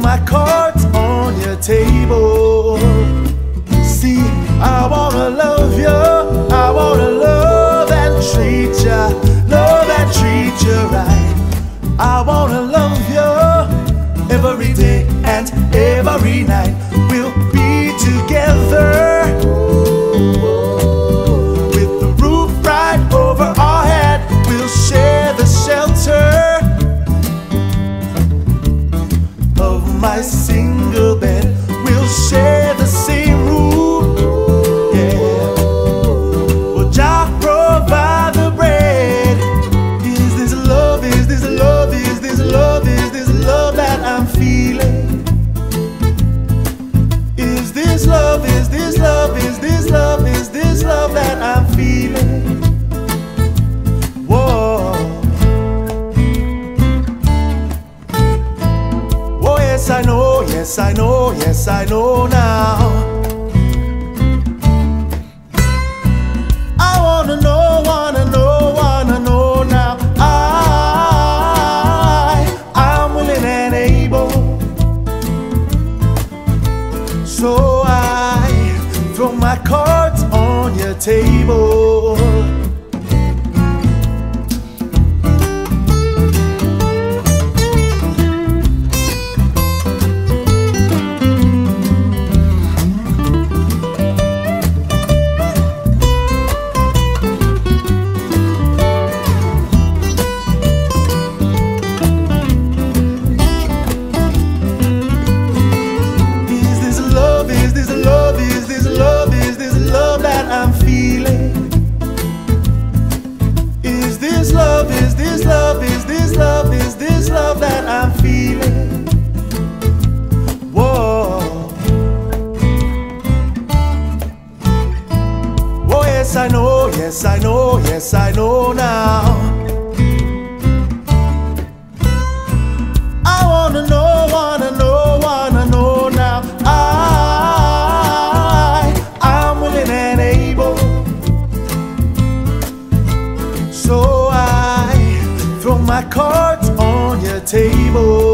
my cards on your table. See, I wanna love you, I wanna love and treat you, right. I wanna love you every day and every night. We'll be together with the roof right over our head. We'll share the shelter of my single bed. We'll share the same roof, yeah. Will Jah provide the bread? Is this love, is this love, is this love, is this love that I'm feeling? Is this love, is this love, is this love, is this love that I'm feeling? Whoa. Oh yes I know, yes I know, yes I know now. I wanna know, wanna know, wanna know now. I'm willing and able. So I throw my cards on your table. I'm feeling. Is this love, is this love, is this love, is this love that I'm feeling? Whoa. Oh yes I know, yes I know, yes I know now. I wanna know, wanna know, wanna know now. I'm willing and able. So I throw my cards on your table.